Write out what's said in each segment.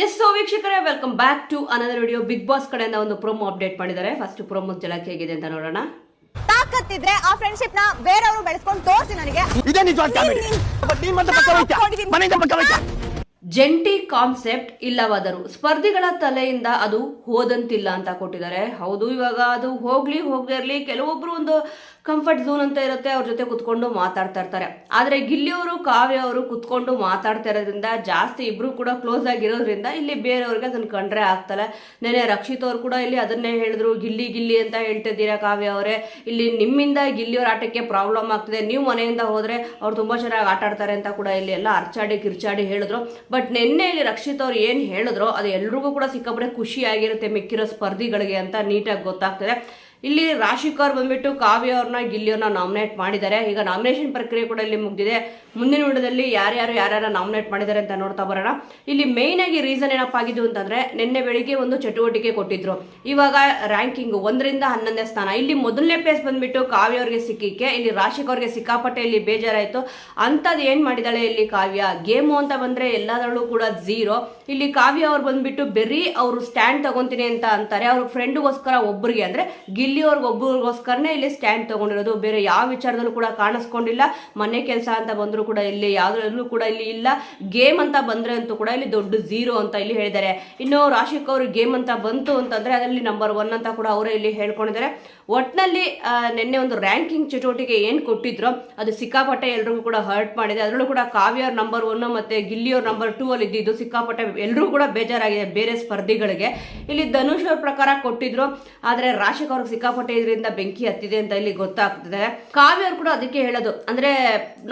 S so ವೀಕ್ಷಕರೇ, welcome back to another video. Bigg Boss ಕಡೆಯಿಂದ ಒಂದು ಪ್ರೋಮೋ ಅಪ್ಡೇಟ್ ಮಾಡಿದ್ದಾರೆ. ಫಸ್ಟ್ ಪ್ರೋಮೋ ಜಲಕ್ ಹೇಗಿದೆ ಅಂತ ನೋಡೋಣ. ತಾಕತ್ತಿದ್ರೆ ಆ ಫ್ರೆಂಡ್ಶಿಪ್ ನ ಬೇರೆಯವರು ಬೆಳೆಸ್ಕೊಂಡು ತೋರಿಸಿ ನನಗೆ. ಇದೇ ನಿಜವಾದ ಕಾಮಿಡಿ. ನೀನ್ ಮತ್ತೆ ಪಕ್ಕ ಹೋಯ್ತಾ? ಮನೆಯಿಂದ ಪಕ್ಕ ಹೋಯ್ತಾ? ಜಂಟಿ ಕಾನ್ಸೆಪ್ಟ್ ಇಲ್ಲವಾದರೂ ಸ್ಪರ್ಧಿಗಳ ತಲೆಯಿಂದ ಅದು ಹೋದಂತಿಲ್ಲ ಅಂತ ಕೊಟ್ಟಿದ್ದಾರೆ. ಹೌದು, ಇವಾಗ ಅದು ಹೋಗದೇ ಇರಲಿ, ಕೆಲವೊಬ್ರು ಒಂದು ಕಂಫರ್ಟ್ ಝೋನ್ ಅಂತ ಇರುತ್ತೆ, ಅವ್ರ ಜೊತೆ ಕುತ್ಕೊಂಡು ಮಾತಾಡ್ತಾ ಇರ್ತಾರೆ. ಆದರೆ ಗಿಲ್ಲಿಯವರು ಕಾವ್ಯ ಅವರು ಕುತ್ಕೊಂಡು ಮಾತಾಡ್ತಾ ಇರೋದ್ರಿಂದ, ಜಾಸ್ತಿ ಇಬ್ರು ಕೂಡ ಕ್ಲೋಸ್ ಆಗಿರೋದ್ರಿಂದ ಇಲ್ಲಿ ಬೇರೆಯವ್ರಿಗೆ ಅದನ್ನ ಕಂಡ್ರೆ ಆಗ್ತಲ್ಲ. ನೆನೆ ರಕ್ಷಿತ್ ಅವ್ರು ಕೂಡ ಇಲ್ಲಿ ಅದನ್ನೇ ಹೇಳಿದ್ರು, ಗಿಲ್ಲಿ ಅಂತ ಹೇಳ್ತಿದ್ದೀರಾ ಕಾವ್ಯ ಅವರೇ, ಇಲ್ಲಿ ನಿಮ್ಮಿಂದ ಗಿಲ್ಲಿಯವ್ರ ಆಟಕ್ಕೆ ಪ್ರಾಬ್ಲಮ್ ಆಗ್ತಿದೆ, ನೀವು ಮನೆಯಿಂದ ಹೋದ್ರೆ ಅವ್ರು ತುಂಬಾ ಚೆನ್ನಾಗಿ ಆಟ ಆಡ್ತಾರೆ ಅಂತ ಕೂಡ ಇಲ್ಲಿ ಎಲ್ಲ ಅರ್ಚಾಡಿ ಕಿರ್ಚಾಡಿ ಹೇಳಿದ್ರು. ಬಟ್ ನಿನ್ನೆ ಇಲ್ಲಿ ರಕ್ಷಿತ್ ಅವ್ರು ಏನ್ ಹೇಳಿದ್ರು ಅದು ಎಲ್ರಿಗೂ ಕೂಡ ಸಿಕ್ಕಾಪಟ್ಟೆ ಖುಷಿ ಆಗಿರುತ್ತೆ, ಮಿಕ್ಕಿರೋ ಸ್ಪರ್ಧಿಗಳಿಗೆ ಅಂತ ನೀಟಾಗಿ ಗೊತ್ತಾಗ್ತದೆ. ಇಲ್ಲಿ ರಾಶಿಕರ್ ಬಂದ್ಬಿಟ್ಟು ಕಾವ್ಯ ಅವ್ರನ್ನ ಗಿಲ್ಲಿಯವ್ರನ್ನ ನಾಮಿನೇಟ್ ಮಾಡಿದ್ದಾರೆ. ಈಗ ನಾಮಿನೇಷನ್ ಪ್ರಕ್ರಿಯೆ ಕೂಡ ಇಲ್ಲಿ ಮುಗಿದಿದೆ. ಮುಂದಿನ ವಿಡಿಯೋದಲ್ಲಿ ಯಾರ್ಯಾರ ನಾಮಿನೇಟ್ ಮಾಡಿದ್ದಾರೆ ಅಂತ ನೋಡ್ತಾ ಬರೋಣ. ಇಲ್ಲಿ ಮೇಯ್ನ್ ಆಗಿ ರೀಸನ್ ಏನಪ್ಪ ಆಗಿದ್ದು ಅಂತಂದ್ರೆ, ನಿನ್ನೆ ಬೆಳಿಗ್ಗೆ ಒಂದು ಚಟುವಟಿಕೆ ಕೊಟ್ಟಿದ್ರು. ಇವಾಗ ರ್ಯಾಂಕಿಂಗ್ 1ರಿಂದ 11ನೇ ಸ್ಥಾನ. ಇಲ್ಲಿ ಮೊದಲನೇ ಪ್ಲೇಸ್ ಬಂದ್ಬಿಟ್ಟು ಕಾವ್ಯ ಅವ್ರಿಗೆ ಸಿಕ್ಕಿಕ್ಕೆ, ಇಲ್ಲಿ ರಾಶಿಕ್ ಅವ್ರಿಗೆ ಸಿಕ್ಕಾಪಟ್ಟೆ ಇಲ್ಲಿ ಬೇಜಾರಾಯ್ತು. ಅಂತದ್ ಏನ್ ಮಾಡಿದಾಳೆ ಇಲ್ಲಿ ಕಾವ್ಯ, ಗೇಮು ಅಂತ ಬಂದ್ರೆ ಎಲ್ಲದರಲ್ಲೂ ಕೂಡ 0. ಇಲ್ಲಿ ಕಾವ್ಯ ಅವ್ರು ಬಂದ್ಬಿಟ್ಟು ಬೆರಿ ಅವರು ಸ್ಟ್ಯಾಂಡ್ ತಗೊಂತೀನಿ ಅಂತ ಅಂತಾರೆ. ಅವ್ರ ಫ್ರೆಂಡ್ಗೋಸ್ಕರ ಒಬ್ಬರಿಗೆ ಅಂದ್ರೆ ಗಿಲ್ಲಿ ಅವ್ರಿಗೆ ಒಬ್ಬರಿಗೋಸ್ಕರನೇ ಇಲ್ಲಿ ಸ್ಟ್ಯಾಂಡ್ ತಗೊಂಡಿರೋದು, ಬೇರೆ ಯಾವ ವಿಚಾರದಲ್ಲೂ ಕೂಡ ಕಾಣಿಸ್ಕೊಂಡಿಲ್ಲ. ಮನೆ ಕೆಲಸ ಅಂತ ಬಂದ್ರು ಕೂಡ ಇಲ್ಲಿ ಯಾವ್ದ್ರಲ್ಲೂ ಕೂಡ ಇಲ್ಲಿ ಇಲ್ಲ. ಗೇಮ್ ಅಂತ ಬಂದ್ರೆ ಅಂತೂ ಕೂಡ ಇಲ್ಲಿ ದೊಡ್ಡ 0 ಅಂತ ಇಲ್ಲಿ ಹೇಳಿದ್ದಾರೆ. ಇನ್ನು ರಾಶಿಕ್ ಅವರು ಗೇಮ್ ಅಂತ ಬಂತು ಅಂತಂದ್ರೆ ಅದರಲ್ಲಿ ನಂಬರ್ 1 ಅಂತ ಕೂಡ ಅವರೇ ಇಲ್ಲಿ ಹೇಳ್ಕೊಂಡಿದ್ದಾರೆ. ಒಟ್ನಲ್ಲಿ ನಿನ್ನೆ ಒಂದು ರ್ಯಾಂಕಿಂಗ್ ಚಟುವಟಿಕೆ ಏನ್ ಕೊಟ್ಟಿದ್ರು ಅದು ಸಿಕ್ಕಾಪಟ್ಟೆ ಎಲ್ರಿಗೂ ಕೂಡ ಹರ್ಟ್ ಮಾಡಿದೆ. ಅದರಲ್ಲೂ ಕೂಡ ಕಾವ್ಯ ನಂಬರ್ 1 ಮತ್ತೆ ಗಿಲ್ಲಿಯವ್ರ ನಂಬರ್ 2 ಅಲ್ಲಿ ಇದ್ದಿದ್ದು ಸಿಕ್ಕಾಪಟ್ಟೆ ಎಲ್ರಿಗೂ ಕೂಡ ಬೇಜಾರಾಗಿದೆ ಬೇರೆ ಸ್ಪರ್ಧಿಗಳಿಗೆ. ಇಲ್ಲಿ ಧನುಷ್ ಅವ್ರ ಪ್ರಕಾರ ಕೊಟ್ಟಿದ್ರು, ಆದ್ರೆ ರಾಶಿಕ್ ಅವ್ರಿಗೆ ಸಿಕ್ಕಾಪಟ್ಟೆ ಇದರಿಂದ ಬೆಂಕಿ ಹತ್ತಿದೆ ಅಂತ ಇಲ್ಲಿ ಗೊತ್ತಾಗ್ತದೆ. ಕಾವ್ಯ ಅವ್ರು ಕೂಡ ಅದಕ್ಕೆ ಹೇಳೋದು, ಅಂದ್ರೆ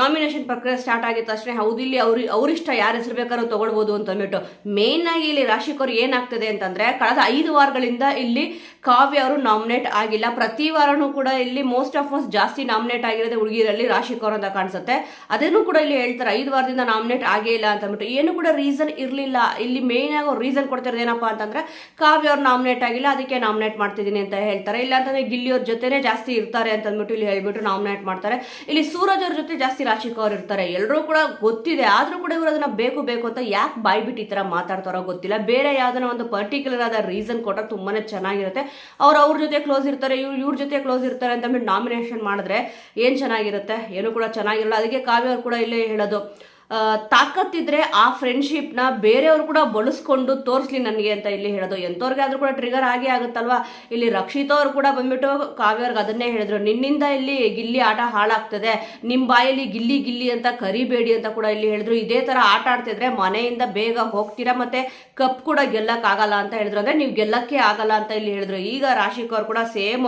ನಾಮಿನೇಷನ್ ಪ್ರಕ್ರಿಯೆ ಸ್ಟಾರ್ಟ್ ಆಗಿದ ತಕ್ಷಣ ಹೌದು ಇಲ್ಲಿ ಅವ್ರಿಷ್ಟ ಯಾರ ಹೆಸರು ಬೇಕಾದ್ರೂ ತಗೊಳ್ಬಹುದು ಅಂತ ಅಂದ್ಬಿಟ್ಟು. ಮೇನ್ ಆಗಿ ಇಲ್ಲಿ ರಾಶಿಕ್ ಅವ್ರು ಏನಾಗ್ತದೆ ಅಂತಂದ್ರೆ, ಕಳೆದ 5 ವಾರಗಳಿಂದ ಇಲ್ಲಿ ಕಾವ್ಯ ಅವರು ನಾಮಿನೇಟ್ ಆಗಿಲ್ಲ. ಪ್ರತಿ ವಾರನೂ ಕೂಡ ಇಲ್ಲಿ ಮೋಸ್ಟ್ ಜಾಸ್ತಿ ನಾಮಿನೇಟ್ ಆಗಿರೋದೇ ಹುಡುಗಿರಲ್ಲಿ ರಾಶಿಕ್ ಅವರು ಅಂತ ಕಾಣಿಸುತ್ತೆ. ಅದನ್ನು ಕೂಡ ಇಲ್ಲಿ ಹೇಳ್ತಾರೆ, 5 ವಾರದಿಂದ ನಾಮಿನೇಟ್ ಆಗೇ ಇಲ್ಲ ಅಂತ ಅಂದ್ಬಿಟ್ಟು. ಏನು ಕೂಡ ರೀಸನ್ ಇರ್ಲಿಲ್ಲ. ಇಲ್ಲಿ ಮೇನ್ ಆಗಿ ರೀಸನ್ ಕೊಡ್ತಿರೋದು ಏನಪ್ಪಾ ಅಂತಂದ್ರೆ, ಕಾವ್ಯ ಅವ್ರು ನಾಮಿನೇಟ್ ಆಗಿಲ್ಲ ಅದಕ್ಕೆ ನಾಮಿನೇಟ್ ಮಾಡ್ತಿದ್ದೀನಿ ಅಂತ ಹೇಳ್ತಾರೆ. ಇಲ್ಲ ಅಂತಂದ್ರೆ ಗಿಲ್ಲಿಯವ್ರ ಜೊತೆನೆ ಜಾಸ್ತಿ ಇರ್ತಾರೆ ಅಂತ ಅಂದ್ಬಿಟ್ಟು ಇಲ್ಲಿ ಹೇಳ್ಬಿಟ್ಟು ನಾಮಿನೇಟ್ ಮಾಡ್ತಾರೆ. ಇಲ್ಲಿ ಸೂರಜ್ ಅವ್ರ ಜೊತೆ ಜಾಸ್ತಿ ರಾಶಿಕ್ ಅವ್ರು ಇರ್ತಾರೆ, ಎಲ್ಲರೂ ಕೂಡ ಗೊತ್ತಿದೆ. ಆದ್ರೂ ಕೂಡ ಇವರು ಅದನ್ನ ಬೇಕು ಅಂತ ಯಾಕೆ ಬಾಯ್ಬಿಟ್ಟು ಈ ತರ ಮಾತಾಡ್ತಾರೋ ಗೊತ್ತಿಲ್ಲ. ಬೇರೆ ಯಾವ್ದನ್ನ ಒಂದು ಪರ್ಟಿಕ್ಯುಲರ್ ಆದ ರೀಸನ್ ಕೊಟ್ಟಾಗ ತುಂಬಾನೇ ಚೆನ್ನಾಗಿರುತ್ತೆ. ಅವ್ರ ಜೊತೆ ಕ್ಲೋಸ್ ಇರ್ತಾರೆ, ಇವ್ರ ಜೊತೆ ಕ್ಲೋಸ್ ಇರ್ತಾರೆ ಅಂತ ನಾಮಿನೇಷನ್ ಮಾಡಿದ್ರೆ ಏನ್ ಚೆನ್ನಾಗಿರುತ್ತೆ, ಏನು ಕೂಡ ಚೆನ್ನಾಗಿರಲ್ಲ. ಅದಕ್ಕೆ ಕಾವ್ಯ ಅವ್ರು ಕೂಡ ಇಲ್ಲೇ ಹೇಳೋದು, ತಾಕತ್ತಿದ್ರೆ ಆ ಫ್ರೆಂಡ್ಶಿಪ್ ನ ಬೇರೆಯವ್ರು ಕೂಡ ಬಳಸ್ಕೊಂಡು ತೋರಿಸ್ಲಿ ನನಗೆ ಅಂತ ಇಲ್ಲಿ ಹೇಳೋದು. ಎಂತವ್ರಿಗೆ ಆದ್ರೂ ಕೂಡ ಟ್ರಿಗರ್ ಆಗೇ ಆಗುತ್ತಲ್ವಾ. ಇಲ್ಲಿ ರಕ್ಷಿತ್ ಅವ್ರು ಕೂಡ ಬಂದ್ಬಿಟ್ಟು ಕಾವ್ಯವ್ರಿಗೆ ಅದನ್ನೇ ಹೇಳಿದ್ರು, ನಿನ್ನಿಂದ ಇಲ್ಲಿ ಗಿಲ್ಲಿ ಆಟ ಹಾಳಾಗ್ತದೆ, ನಿಮ್ ಬಾಯಲ್ಲಿ ಗಿಲ್ಲಿ ಅಂತ ಕರಿಬೇಡಿ ಅಂತ ಕೂಡ ಇಲ್ಲಿ ಹೇಳಿದ್ರು. ಇದೇ ತರ ಆಟ ಆಡ್ತಿದ್ರೆ ಮನೆಯಿಂದ ಬೇಗ ಹೋಗ್ತೀರಾ, ಮತ್ತೆ ಕಪ್ ಕೂಡ ಗೆಲ್ಲಕ್ ಆಗಲ್ಲ ಅಂತ ಹೇಳಿದ್ರು. ಅಂದ್ರೆ ನೀವು ಗೆಲ್ಲಕ್ಕೆ ಆಗಲ್ಲ ಅಂತ ಇಲ್ಲಿ ಹೇಳಿದ್ರು. ಈಗ ರಾಶಿಕ್ ಅವ್ರು ಕೂಡ ಸೇಮ್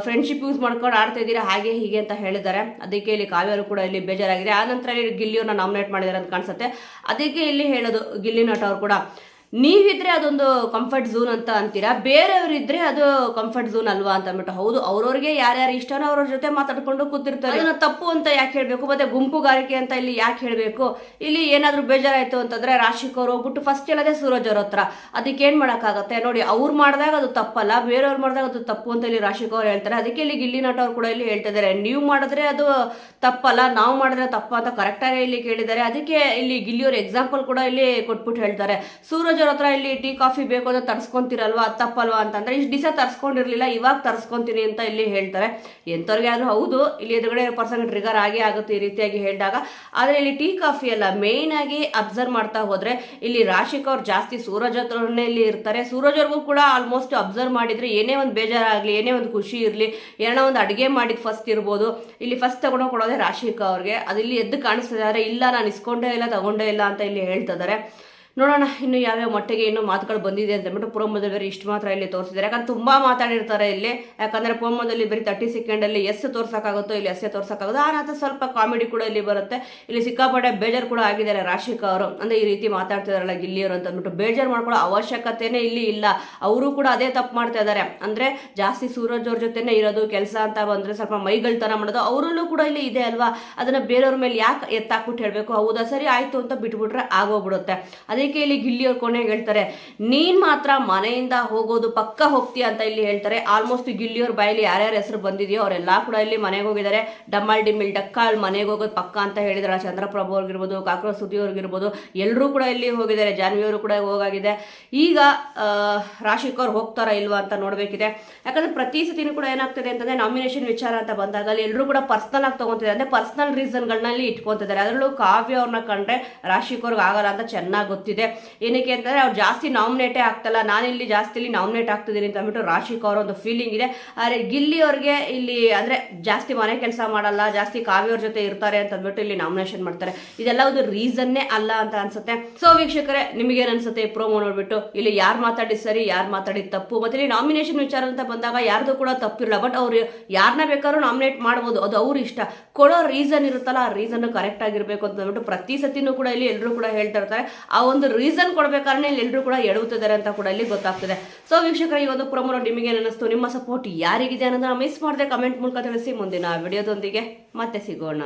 ಫ್ರೆಂಡ್ಶಿಪ್ ಯೂಸ್ ಮಾಡ್ಕೊಂಡು ಆಡ್ತಾ ಇದ್ದೀರಾ ಹಾಗೆ ಹೀಗೆ ಅಂತ ಹೇಳಿದ್ದಾರೆ. ಅದಕ್ಕೆ ಇಲ್ಲಿ ಕಾವ್ಯರು ಕೂಡ ಇಲ್ಲಿ ಬೇಜಾರಾಗಿದೆ. ಆ ನಂತರ ಇಲ್ಲಿ ಗಿಲ್ಲಿಯವ್ರನ್ನ ನಾಮಿನೇಟ್ ಮಾಡಿದ್ದಾರೆ ಅಂತ ಕಾಣಿಸುತ್ತೆ. ಅದಕ್ಕೆ ಇಲ್ಲಿ ಹೇಳೋದು ಗಿಲ್ಲಿ ನಟ ಅವ್ರು ಕೂಡ, ನೀವಿದ್ರೆ ಅದೊಂದು ಕಂಫರ್ಟ್ ಝೋನ್ ಅಂತ ಅಂತೀರಾ, ಬೇರೆಯವರಿದ್ರೆ ಅದು ಕಂಫರ್ಟ್ ಝೋನ್ ಅಲ್ವಾ ಅಂತ ಅಂದ್ಬಿಟ್ಟು. ಹೌದು, ಅವ್ರವ್ರಿಗೆ ಯಾರ್ಯಾರು ಇಷ್ಟನೋ ಅವ್ರ ಜೊತೆ ಮಾತಾಡ್ಕೊಂಡು ಕೂತಿರ್ತಾರೆ. ಅದನ್ನ ತಪ್ಪು ಅಂತ ಯಾಕೆ ಹೇಳ್ಬೇಕು, ಮತ್ತೆ ಗುಂಪುಗಾರಿಕೆ ಅಂತ ಇಲ್ಲಿ ಯಾಕೆ ಹೇಳ್ಬೇಕು. ಇಲ್ಲಿ ಏನಾದ್ರೂ ಬೇಜಾರಾಯ್ತು ಅಂತಂದ್ರೆ ರಾಶಿಕ್ ಅವ್ರು ಹೋಗ್ಬಿಟ್ಟು ಫಸ್ಟ್ ಹೇಳೋದೇ ಸೂರಜ್ ಅವ್ರ ಹತ್ರ. ಅದಕ್ಕೆ ಏನ್ ಮಾಡಕ್ಕಾಗತ್ತೆ ನೋಡಿ, ಅವ್ರು ಮಾಡಿದಾಗ ಅದು ತಪ್ಪಲ್ಲ, ಬೇರೆಯವ್ರು ಮಾಡಿದಾಗ ಅದು ತಪ್ಪು ಅಂತ ಇಲ್ಲಿ ರಾಶಿಕ್ ಅವ್ರು ಹೇಳ್ತಾರೆ. ಅದಕ್ಕೆ ಇಲ್ಲಿ ಗಿಲ್ಲಿ ನಟ ಅವ್ರು ಕೂಡ ಇಲ್ಲಿ ಹೇಳ್ತಾ ಇದ್ದಾರೆ, ನೀವು ಮಾಡಿದ್ರೆ ಅದು ತಪ್ಪಲ್ಲ, ನಾವು ಮಾಡಿದ್ರೆ ತಪ್ಪ ಅಂತ ಕರೆಕ್ಟ್ ಆಗಿ ಇಲ್ಲಿ ಕೇಳಿದ್ದಾರೆ. ಅದಕ್ಕೆ ಇಲ್ಲಿ ಗಿಲ್ಲಿಯವ್ರ ಎಕ್ಸಾಂಪಲ್ ಕೂಡ ಇಲ್ಲಿ ಕೊಟ್ಬಿಟ್ಟು ಹೇಳ್ತಾರೆ, ಸೂರಜ್ ಅವ್ರ ಹತ್ರ ಇಲ್ಲಿ ಟೀ ಕಾಫಿ ಬೇಕು ಅಂತ ತರ್ಸ್ಕೊಂತೀರಲ್ವಾ, ಅದು ತಪ್ಪಲ್ವಾ ಅಂತಂದ್ರೆ, ಇಷ್ಟು ದಿವಸ ತರ್ಸ್ಕೊಂಡಿರ್ಲಿಲ್ಲ ಇವಾಗ ತರ್ಸ್ಕೊಂತೀನಿ ಅಂತ ಇಲ್ಲಿ ಹೇಳ್ತಾರೆ. ಎಂತವ್ರಿಗೆ ಆದ್ರೂ ಹೌದು, ಇಲ್ಲಿ ಎದುರುಗಡೆ ಪರ್ಸನ್ ಟ್ರಿಗರ್ ಆಗೇ ಆಗುತ್ತೆ ಈ ರೀತಿಯಾಗಿ ಹೇಳಿದಾಗ. ಆದ್ರೆ ಇಲ್ಲಿ ಟೀ ಕಾಫಿ ಅಲ್ಲ, ಮೇನ್ ಆಗಿ ಅಬ್ಸರ್ವ್ ಮಾಡ್ತಾ ಹೋದ್ರೆ ಇಲ್ಲಿ ರಾಶಿಕ್ ಅವ್ರು ಜಾಸ್ತಿ ಸೂರಜ್ ಹತ್ರನೇ ಇಲ್ಲಿ ಇರ್ತಾರೆ. ಸೂರಜ್ ಅವ್ರಿಗೂ ಕೂಡ ಆಲ್ಮೋಸ್ಟ್ ಅಬ್ಸರ್ವ್ ಮಾಡಿದ್ರೆ ಏನೇ ಒಂದು ಬೇಜಾರಾಗ್ಲಿ, ಏನೇ ಒಂದು ಖುಷಿ ಇರ್ಲಿ, ಏನೋ ಒಂದು ಅಡಿಗೆ ಮಾಡಿದ್ ಫಸ್ಟ್ ಇರ್ಬೋದು, ಇಲ್ಲಿ ಫಸ್ಟ್ ತಗೊಂಡೋಗಿ ಕೊಡೋದೇ ರಾಶಿಕ್ ಅವ್ರಿಗೆ. ಅದಿಲ್ಲಿ ಎದ್ದು ಕಾಣಿಸ್ತಿದ್ದಾರೆ, ಇಲ್ಲ ನಾನು ಇಸ್ಕೊಂಡೇ ಇಲ್ಲ ತಗೊಂಡೇ ಇಲ್ಲ ಅಂತ ಇಲ್ಲಿ ಹೇಳ್ತಿದ್ದಾರೆ. ನೋಡೋಣ ಇನ್ನು ಯಾವ್ಯಾವ ಮಟ್ಟಿಗೆ ಇನ್ನೂ ಮಾತುಗಳು ಬಂದಿದೆ ಅಂತ ಅಂದ್ಬಿಟ್ಟು. ಪ್ರೋಮೋದಲ್ಲಿ ಬೇರೆ ಇಷ್ಟು ಮಾತ್ರ ಇಲ್ಲಿ ತೋರಿಸಿದ್ದಾರೆ, ಯಾಕಂದ್ರೆ ತುಂಬಾ ಮಾತಾಡಿರ್ತಾರೆ ಇಲ್ಲಿ. ಯಾಕಂದ್ರೆ ಪ್ರೋಮೋದಲ್ಲಿ ಬರೀ 30 ಸೆಕೆಂಡಲ್ಲಿ ಎಷ್ಟು ತೋರ್ಸಕ್ಕಾಗುತ್ತೋ ಇಲ್ಲಿ ಅಷ್ಟೇ ತೋರ್ಸಕ್ಕಾಗೋದು. ಆ ನಂತರ ಸ್ವಲ್ಪ ಕಾಮಿಡಿ ಕೂಡ ಇಲ್ಲಿ ಬರುತ್ತೆ. ಇಲ್ಲಿ ಸಿಕ್ಕಾಪಟ್ಟೆ ಬೇಜಾರು ಕೂಡ ಆಗಿದ್ದಾರೆ ರಾಶಿಕ್ ಅವರು, ಅಂದ್ರೆ ಈ ರೀತಿ ಮಾತಾಡ್ತಿದಾರಲ್ಲ ಗಿಲ್ಲಿಯವರು ಅಂತ ಅಂದ್ಬಿಟ್ಟು. ಬೇಜಾರು ಮಾಡ್ಕೊಳ್ಳೋ ಅವಶ್ಯಕತೆನೇ ಇಲ್ಲಿ ಇಲ್ಲ. ಅವರು ಕೂಡ ಅದೇ ತಪ್ಪು ಮಾಡ್ತಾ ಇದ್ದಾರೆ. ಅಂದ್ರೆ ಜಾಸ್ತಿ ಸೂರಜ್ ಅವ್ರ ಜೊತೆನೆ ಇರೋದು, ಕೆಲಸ ಅಂತ ಬಂದ್ರೆ ಸ್ವಲ್ಪ ಮೈಗಳ್ತನ ಮಾಡೋದು ಅವರಲ್ಲೂ ಕೂಡ ಇಲ್ಲಿ ಇದೆ ಅಲ್ವಾ. ಅದನ್ನ ಬೇರೆಯವ್ರ ಮೇಲೆ ಯಾಕೆ ಎತ್ತಾಕ್ಬಿಟ್ಟು ಹೇಳ್ಬೇಕು. ಹೌದಾ ಸರಿ ಆಯ್ತು ಅಂತ ಬಿಟ್ಬಿಟ್ರೆ ಆಗೋಗ್ಬಿಡುತ್ತೆ. ಅದಕ್ಕೆ ಇಲ್ಲಿ ಗಿಲ್ಲಿಯವ್ರ ಕೊನೆಗೆ ಹೇಳ್ತಾರೆ, ನೀನ್ ಮಾತ್ರ ಮನೆಯಿಂದ ಹೋಗೋದು ಪಕ್ಕ ಹೋಗ್ತೀಯ ಅಂತ ಇಲ್ಲಿ ಹೇಳ್ತಾರೆ. ಆಲ್ಮೋಸ್ಟ್ ಗಿಲ್ಲಿಯವ್ರ ಬಾಯಲ್ಲಿ ಯಾರ್ಯಾರ ಹೆಸರು ಬಂದಿದೆಯೋ ಅವರೆಲ್ಲ ಕೂಡ ಇಲ್ಲಿ ಮನೆಗೆ ಹೋಗಿದ್ದಾರೆ. ಡಮ್ಮಲ್ ಡಿಮ್ಮಿಲ್ ಡಕ್ಕಾಳ್ ಮನೆಗೆ ಹೋಗೋದು ಪಕ್ಕ ಅಂತ ಹೇಳಿದ್ರೆ ಚಂದ್ರಪ್ರಭು ಅವ್ರಿಗಿರ್ಬೋದು, ಕಾಕ್ರೋಚ್ ಸುದ್ದಿ ಅವ್ರಿಗಿರ್ಬೋದು, ಎಲ್ಲರೂ ಕೂಡ ಇಲ್ಲಿ ಹೋಗಿದ್ದಾರೆ. ಜಾನ್ವಿ ಅವರು ಕೂಡ ಹೋಗಾಗಿದೆ. ಈಗ ರಾಶಿಕ್ ಅವ್ರು ಹೋಗ್ತಾರಾ ಇಲ್ವಾ ಅಂತ ನೋಡ್ಬೇಕಿದೆ. ಯಾಕಂದ್ರೆ ಪ್ರತಿ ಸತಿನೂ ಕೂಡ ಏನಾಗ್ತದೆ ಅಂತಂದ್ರೆ ನಾಮಿನೇಷನ್ ವಿಚಾರ ಅಂತ ಬಂದಾಗ ಅಲ್ಲಿ ಎಲ್ಲರೂ ಕೂಡ ಪರ್ಸನಲ್ ಆಗಿ ತಗೊಂತಿದ್ದಾರೆ, ಅಂದ್ರೆ ಪರ್ಸನಲ್ ರೀಸನ್ಗಳನ್ನ ಇಟ್ಕೊಂತಿದ್ದಾರೆ. ಅದರಲ್ಲೂ ಕಾವ್ಯ ಅವ್ರನ್ನ ಕಂಡ್ರೆ ರಾಶಿಕ್ ಅವ್ರಿಗೆ ಆಗಲ್ಲ ಅಂತ ಚೆನ್ನಾಗಿ ಗೊತ್ತಿದೆ. ಏನಕ್ಕೆ ಅಂತಂದ್ರೆ ಅವ್ರು ಜಾಸ್ತಿ ನಾಮಿನೇಟೇ ಆಗ್ತಲ್ಲ, ನಾನಿಲ್ಲಿ ಜಾಸ್ತಿ ಇಲ್ಲಿ ನಾಮಿನೇಟ್ ಆಗ್ತಿದ್ದೀನಿ ಅಂತ ಅಂದ್ಬಿಟ್ಟು ರಾಶಿಕ್ ಅವರ ಒಂದು ಫೀಲಿಂಗ್ ಇದೆ. ಆದರೆ ಗಿಲ್ಲಿ ಅವ್ರಿಗೆ ಇಲ್ಲಿ ಅಂದ್ರೆ ಜಾಸ್ತಿ ಮನೆ ಕೆಲಸ ಮಾಡಲ್ಲ, ಜಾಸ್ತಿ ಕಾವ್ಯ ಅವ್ರ ಜೊತೆ ಇರ್ತಾರೆ ಅಂತ ಅಂದ್ಬಿಟ್ಟು ಇಲ್ಲಿ ನಾಮಿನೇಷನ್ ಮಾಡ್ತಾರೆ. ಇದೆಲ್ಲ ಒಂದು ರೀಸನ್ನೇ ಅಲ್ಲ ಅಂತ ಅನ್ಸುತ್ತೆ. ಸೊ ವೀಕ್ಷಕರೇ, ನಿಮಗೇನ್ ಅನ್ಸುತ್ತೆ ಪ್ರೋಮೋ ನೋಡ್ಬಿಟ್ಟು? ಇಲ್ಲಿ ಯಾರು ಮಾತಾಡಿದ್ ಸರಿ, ಯಾರು ಮಾತಾಡಿದ್ ತಪ್ಪು? ಮತ್ತೆ ಇಲ್ಲಿ ನಾಮಿನೇಷನ್ ವಿಚಾರ ಅಂತ ಬಂದಾಗ ಯಾರ್ದು ಕೂಡ ತಪ್ಪಿರಲ್ಲ, ಬಟ್ ಅವ್ರು ಯಾರನ್ನ ಬೇಕಾದ್ರೂ ನಾಮಿನೇಟ್ ಮಾಡ್ಬೋದು, ಅದು ಅವ್ರ ಇಷ್ಟ. ಕೊಡೋ ರೀಸನ್ ಇರುತ್ತಲ್ಲ, ಆ ರೀಸನ್ ಕರೆಕ್ಟ್ ಆಗಿರ್ಬೇಕು ಅಂತ ಅಂದ್ಬಿಟ್ಟು ಪ್ರತಿ ಸತಿನೂ ಕೂಡ ಇಲ್ಲಿ ಎಲ್ಲರೂ ಕೂಡ ಹೇಳ್ತಾ ಇರ್ತಾರೆ. ಆ ಒಂದು ರೀಸನ್ ಕೊಡ್ಬೇಕಾದ್ರೆ ಇಲ್ಲಿ ಎಲ್ಲರೂ ಕೂಡ ಎಡುತ್ತಿದ್ದಾರೆ ಅಂತ ಕೂಡ ಇಲ್ಲಿ ಗೊತ್ತಾಗ್ತದೆ. ಸೊ ವೀಕ್ಷಕರ, ಈ ಒಂದು ಪ್ರೊಮೋ ನಿಮಗೆ ಏನಿಸ್ತು? ನಿಮ್ಮ ಸಪೋರ್ಟ್ ಯಾರಿಗಿದೆ ಅನ್ನೋದನ್ನ ಮಿಸ್ ಮಾಡದೆ ಕಮೆಂಟ್ ಮೂಲಕ ತಿಳಿಸಿ. ಮುಂದಿನ ವಿಡಿಯೋದೊಂದಿಗೆ ಮತ್ತೆ ಸಿಗೋಣ.